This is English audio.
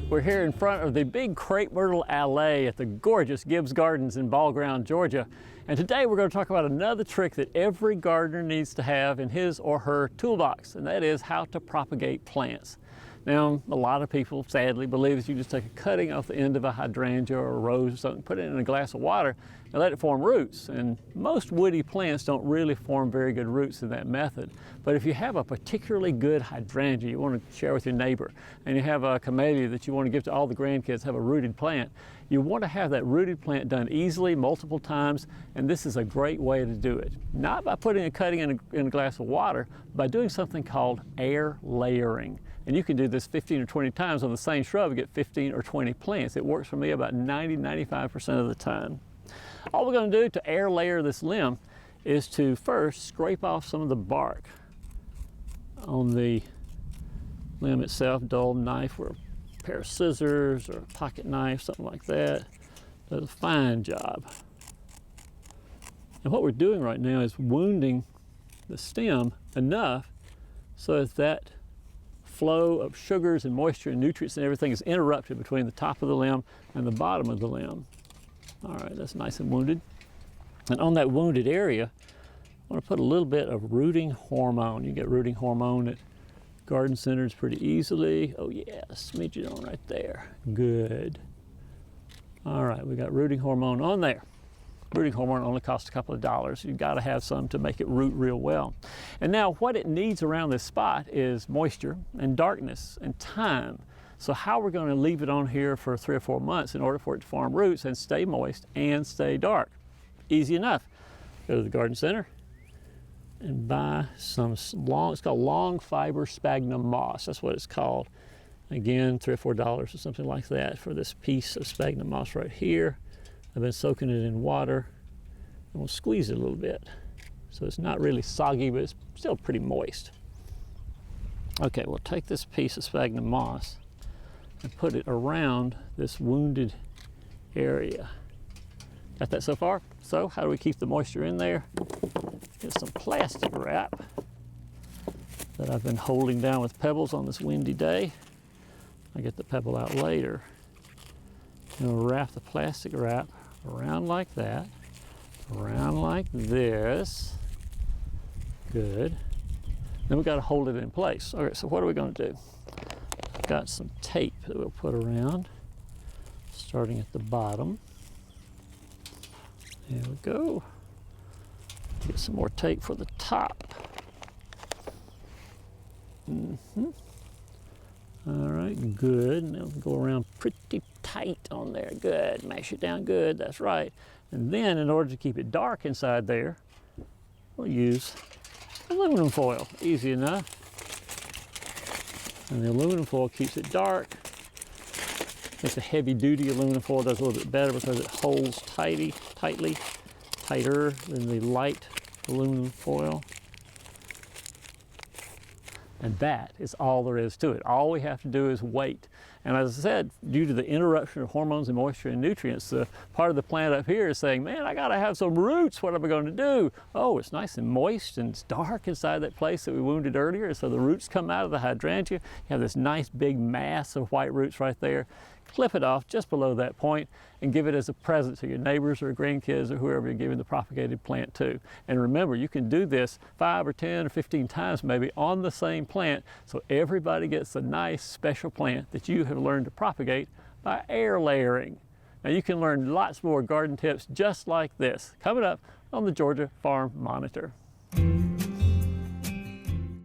We're here in front of the big crepe myrtle alley at the gorgeous Gibbs Gardens in Ball Ground, Georgia. And today we're going to talk about another trick that every gardener needs to have in his or her toolbox, and that is how to propagate plants. Now, a lot of people sadly believe that you just take a cutting off the end of a hydrangea or a rose or something, put it in a glass of water, and let it form roots. And most woody plants don't really form very good roots in that method. But if you have a particularly good hydrangea you want to share with your neighbor, and you have a camellia that you want to give to all the grandkids, have a rooted plant, you want to have that rooted plant done easily, multiple times, and this is a great way to do it. Not by putting a cutting in a glass of water, by doing something called air layering. And you can do this 15 or 20 times on the same shrub and get 15 or 20 plants. It works for me about 90–95% of the time. All we're going to do to air layer this limb is to first scrape off some of the bark on the limb itself. Dull knife or a pair of scissors or a pocket knife, something like that, does a fine job. And what we're doing right now is wounding the stem enough so that flow of sugars and moisture and nutrients and everything is interrupted between the top of the limb and the bottom of the limb. All right, that's nice and wounded. And on that wounded area, I want to put a little bit of rooting hormone. You get rooting hormone at garden centers pretty easily. Oh yeah, a smidgen on right there. Good. All right, we got rooting hormone on there. Rooting hormone only costs a couple of dollars. You've got to have some to make it root real well. And now what it needs around this spot is moisture and darkness and time. So how we're going to leave it on here for 3 or 4 months in order for it to form roots and stay moist and stay dark. Easy enough. Go to the garden center and buy some long, it's called long fiber sphagnum moss. That's what it's called. Again, $3 or $4 or something like that for this piece of sphagnum moss right here. I've been soaking it in water, and we'll squeeze it a little bit. So it's not really soggy, but it's still pretty moist. Okay, we'll take this piece of sphagnum moss and put it around this wounded area. Got that so far? So how do we keep the moisture in there? Get some plastic wrap that I've been holding down with pebbles on this windy day. I'll get the pebble out later. And we'll wrap the plastic wrap around like that, around like this. Good. Then we've got to hold it in place. Okay, so what are we going to do? I've got some tape that we'll put around, starting at the bottom. There we go. Get some more tape for the top. All right, good. Now we'll go around pretty tight on there. Good, mash it down good, that's right. And then in order to keep it dark inside there, we'll use aluminum foil, easy enough. And the aluminum foil keeps it dark. It's a heavy duty aluminum foil, does a little bit better because it holds tighter than the light aluminum foil. And that is all there is to it. All we have to do is wait. And as I said, due to the interruption of hormones and moisture and nutrients, the part of the plant up here is saying, man, I gotta have some roots, what am I gonna do? Oh, it's nice and moist and it's dark inside that place that we wounded earlier. So the roots come out of the hydrangea. You have this nice big mass of white roots right there. Clip it off just below that point and give it as a present to your neighbors or grandkids or whoever you're giving the propagated plant to. And remember, you can do this 5 or 10 or 15 times maybe on the same plant, so everybody gets a nice special plant that you have learned to propagate by air layering. Now you can learn lots more garden tips just like this coming up on the Georgia Farm Monitor.